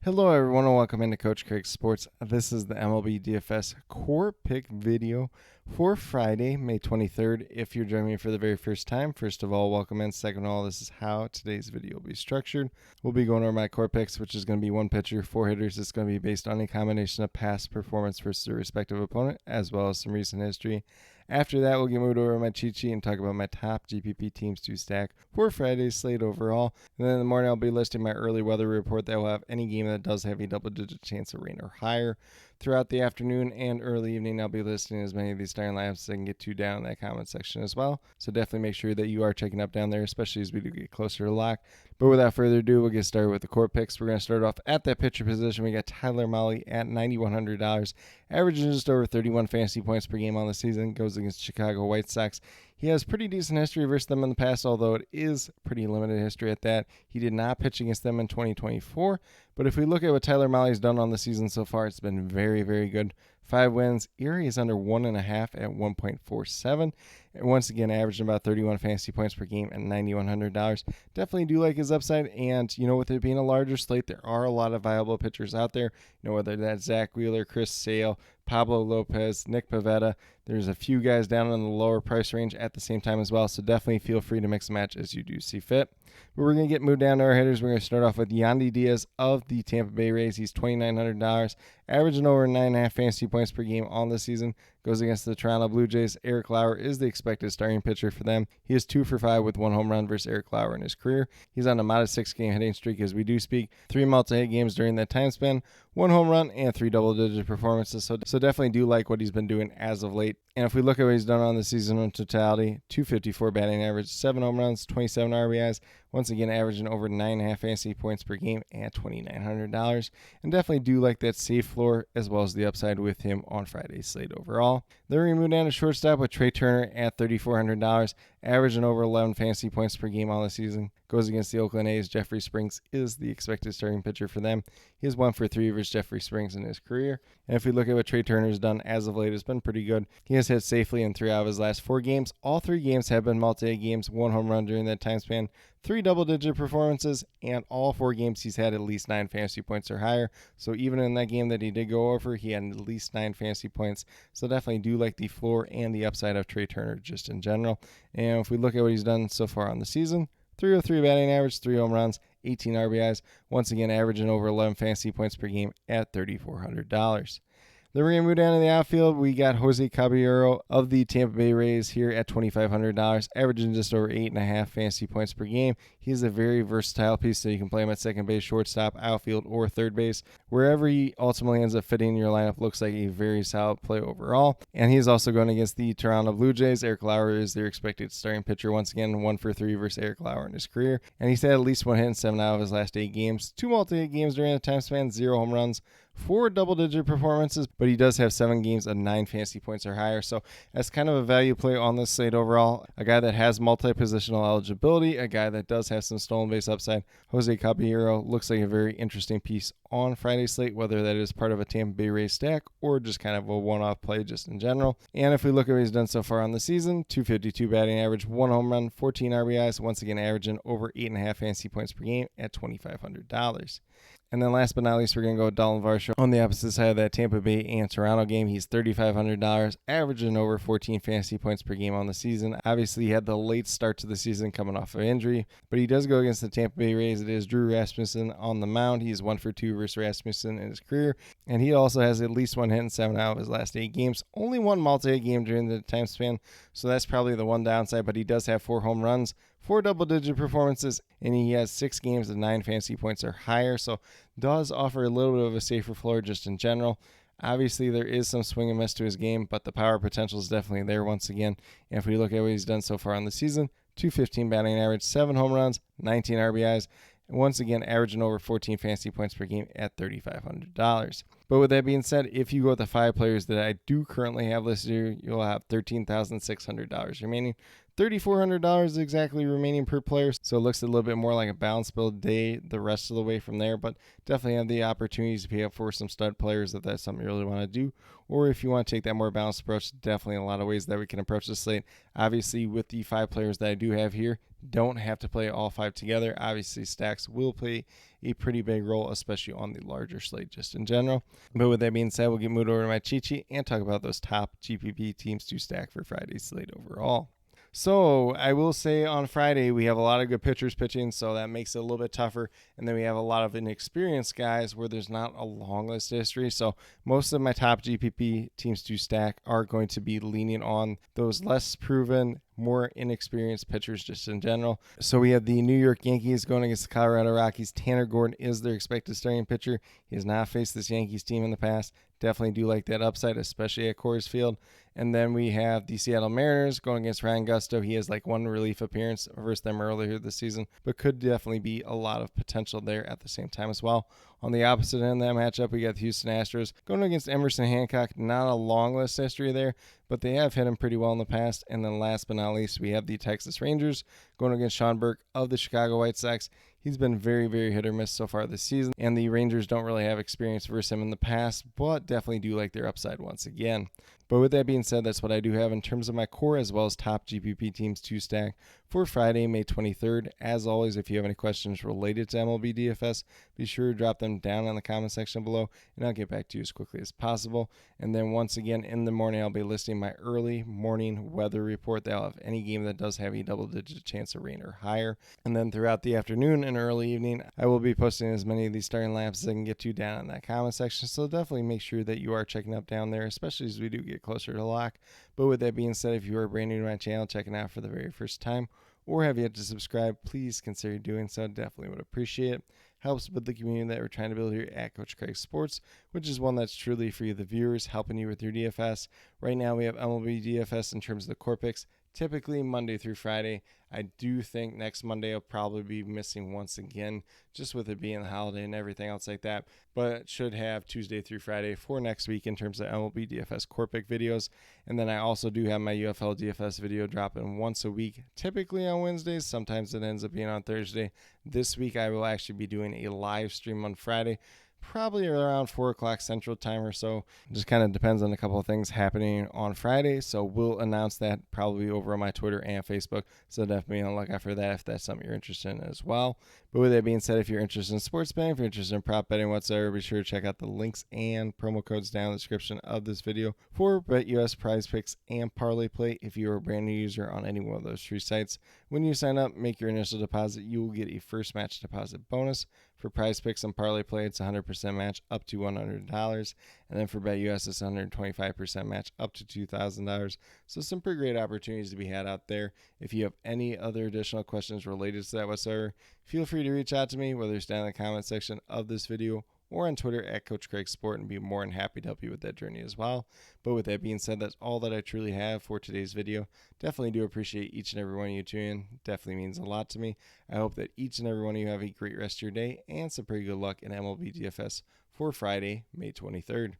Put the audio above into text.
Hello everyone and welcome into Coach Craig's Sports. This is the MLB DFS Core Pick video for Friday, May 23rd. If you're joining me for the very first time, first of all, welcome in. Second of all, this is how today's video will be structured. We'll be going over my core picks, which is going to be one pitcher, four hitters. It's going to be based on a combination of past performance versus their respective opponent, as well as some recent history. After that, we'll get moved over to my cheat sheet and talk about my top GPP teams to stack for Friday's slate overall. And then in the morning, I'll be listing my early weather report that will have any game that does have a double-digit chance of rain or higher. Throughout the afternoon and early evening, I'll be listing as many of these starting lineups as I can get to down in that comment section as well. So definitely make sure that you are checking up down there, especially as we do get closer to lock. But without further ado, we'll get started with the core picks. We're going to start off at that pitcher position. We got Tyler Mahle at $9,100, averaging just over 31 fantasy points per game on the season. Goes against Chicago White Sox. He has pretty decent history versus them in the past, although it is pretty limited history at that. He did not pitch against them in 2024, but if we look at what Tyler Mahle's done on the season so far, it's been very, very good. 5 wins. ERA is under 1.5 at 1.47. And once again, averaging about 31 fantasy points per game at $9,100. Definitely do like his upside. And, with it being a larger slate, there are a lot of viable pitchers out there. Whether that's Zach Wheeler, Chris Sale, Pablo Lopez, Nick Pivetta. There's a few guys down in the lower price range at the same time as well. So definitely feel free to mix and match as you do see fit. But we're going to get moved down to our hitters. We're going to start off with Yandy Diaz of the Tampa Bay Rays. He's $2,900, averaging over 9.5 fantasy points per game on the season. Goes against the Toronto Blue Jays. Eric Lauer is the expected starting pitcher for them. He is 2 for 5 with 1 home run versus Eric Lauer in his career. He's on a modest 6-game hitting streak as we do speak. 3 multi-hit games during that time span, 1 home run, and 3 double-digit performances. So definitely do like what he's been doing as of late. And if we look at what he's done on the season in totality, .254 batting average, 7 home runs, 27 RBIs. Once again, averaging over 9.5 fantasy points per game at $2,900. And definitely do like that safe floor as well as the upside with him on Friday's slate overall. Then we're going to move down to shortstop with Trey Turner at $3,400, averaging over 11 fantasy points per game on the season. Goes against the Oakland A's. Jeffrey Springs is the expected starting pitcher for them. He has 1 for 3 versus Jeffrey Springs in his career. And if we look at what Trey Turner's done as of late, it's been pretty good. He has hit safely in 3 out of his last 4 games. All 3 games have been multi-hit games, 1 home run during that time span, 3 double-digit performances, and all 4 games he's had at least 9 fantasy points or higher. So even in that game that he did go over, he had at least 9 fantasy points. So definitely do like the floor and the upside of Trey Turner just in general. And if we look at what he's done so far on the season, .303 batting average, 3 home runs, 18 RBIs. Once again, averaging over 11 fantasy points per game at $3,400. Then we're going to move down to the outfield. We got Jose Caballero of the Tampa Bay Rays here at $2,500, averaging just over 8.5 fantasy points per game. He's a very versatile piece, so you can play him at second base, shortstop, outfield, or third base. Wherever he ultimately ends up fitting in your lineup, looks like a very solid play overall. And he's also going against the Toronto Blue Jays. Eric Lauer is their expected starting pitcher. Once again, 1 for 3 versus Eric Lauer in his career. And he's had at least 1 hit in 7 out of his last 8 games. 2 multi-hit games during the time span, 0 home runs, 4 double-digit performances, but he does have 7 games of 9 fantasy points or higher. So that's kind of a value play on this slate overall. A guy that has multi-positional eligibility, a guy that does have some stolen base upside. Jose Caballero looks like a very interesting piece on Friday's slate, whether that is part of a Tampa Bay Rays stack or just kind of a one-off play just in general. And if we look at what he's done so far on the season, .252 batting average, 1 home run, 14 RBIs, once again averaging over 8.5 fantasy points per game at $2,500. And then last but not least, we're going to go with Dalton Varsho on the opposite side of that Tampa Bay and Toronto game. He's $3,500, averaging over 14 fantasy points per game on the season. Obviously, he had the late start to the season coming off of injury, but he does go against the Tampa Bay Rays. It is Drew Rasmussen on the mound. He's 1 for 2 versus Rasmussen in his career, and he also has at least 1 hit in 7 out of his last 8 games. Only 1 multi-hit game during the time span, so that's probably the one downside, but he does have 4 home runs, 4 double-digit performances, and he has 6 games of 9 fantasy points or higher, so does offer a little bit of a safer floor just in general. Obviously, there is some swing and miss to his game, but the power potential is definitely there once again. And if we look at what he's done so far on the season, .215 batting average, 7 home runs, 19 RBIs, and once again, averaging over 14 fantasy points per game at $3,500. But with that being said, if you go with the 5 players that I do currently have listed here, you'll have $13,600 remaining. $3,400 is exactly remaining per player, so it looks a little bit more like a balance build day the rest of the way from there, but definitely have the opportunities to pay up for some stud players if that's something you really want to do, or if you want to take that more balanced approach. Definitely a lot of ways that we can approach the slate. Obviously, with the 5 players that I do have here, don't have to play all 5 together. Obviously, stacks will play a pretty big role, especially on the larger slate just in general. But with that being said, we'll get moved over to my cheat sheet and talk about those top GPP teams to stack for Friday's slate overall. So I will say on Friday, we have a lot of good pitchers pitching, so that makes it a little bit tougher. And then we have a lot of inexperienced guys where there's not a long list of history. So most of my top GPP teams to stack are going to be leaning on those less proven, more inexperienced pitchers just in general. So we have the New York Yankees going against the Colorado Rockies. Tanner Gordon is their expected starting pitcher. He has not faced this Yankees team in the past. Definitely do like that upside, especially at Coors Field. And then we have the Seattle Mariners going against Ryan Gusto. He has like one relief appearance versus them earlier this season, but could definitely be a lot of potential there at the same time as well. On the opposite end of that matchup, we got the Houston Astros going against Emerson Hancock. Not a long list history there, but they have hit him pretty well in the past. And then last but not least, we have the Texas Rangers going against Sean Burke of the Chicago White Sox. He's been very, very hit or miss so far this season, and the Rangers don't really have experience versus him in the past, but definitely do like their upside once again. But with that being said, that's what I do have in terms of my core as well as top GPP teams to stack for Friday, May 23rd. As always, if you have any questions related to MLB DFS, be sure to drop them down in the comment section below, and I'll get back to you as quickly as possible. And then once again, in the morning, I'll be listing my early morning weather report. That'll have any game that does have a double-digit chance of rain or higher. And then throughout the afternoon and early evening, I will be posting as many of these starting lineups as I can get to down in that comment section. So definitely make sure that you are checking up down there, especially as we do get closer to lock. But with that being said, if you are brand new to my channel, checking out for the very first time, or have yet to subscribe, please consider doing so. Definitely would appreciate it. Helps with the community that we're trying to build here at Coach Craig Sports, which is one that's truly for you, the viewers, helping you with your DFS. Right now, we have MLB DFS in terms of the core picks, typically Monday through Friday. I do think next Monday I'll probably be missing once again, just with it being the holiday and everything else like that. But it should have Tuesday through Friday for next week in terms of MLB DFS core pick videos. And then I also do have my UFL DFS video dropping once a week, typically on Wednesdays. Sometimes it ends up being on Thursday. This week I will actually be doing a live stream on Friday, probably around 4 o'clock Central Time or so. Just kind of depends on a couple of things happening on Friday. So we'll announce that probably over on my Twitter and Facebook. So definitely on the lookout for that if that's something you're interested in as well. But with that being said, if you're interested in sports betting, if you're interested in prop betting whatsoever, be sure to check out the links and promo codes down in the description of this video for BetUS, Prize Picks, and Parlay Play. If you're a brand new user on any one of those 3 sites, when you sign up, make your initial deposit, you will get a first match deposit bonus. For Prize Picks and Parlay Play, it's 100% match up to $100. And then for BetUS, it's 125% match up to $2,000. So some pretty great opportunities to be had out there. If you have any other additional questions related to that whatsoever, feel free to reach out to me, whether it's down in the comment section of this video or on Twitter at Coach Craig Sport, and be more than happy to help you with that journey as well. But with that being said, that's all that I truly have for today's video. Definitely do appreciate each and every one of you tuning in. Definitely means a lot to me. I hope that each and every one of you have a great rest of your day and some pretty good luck in MLB DFS for Friday, May 23rd.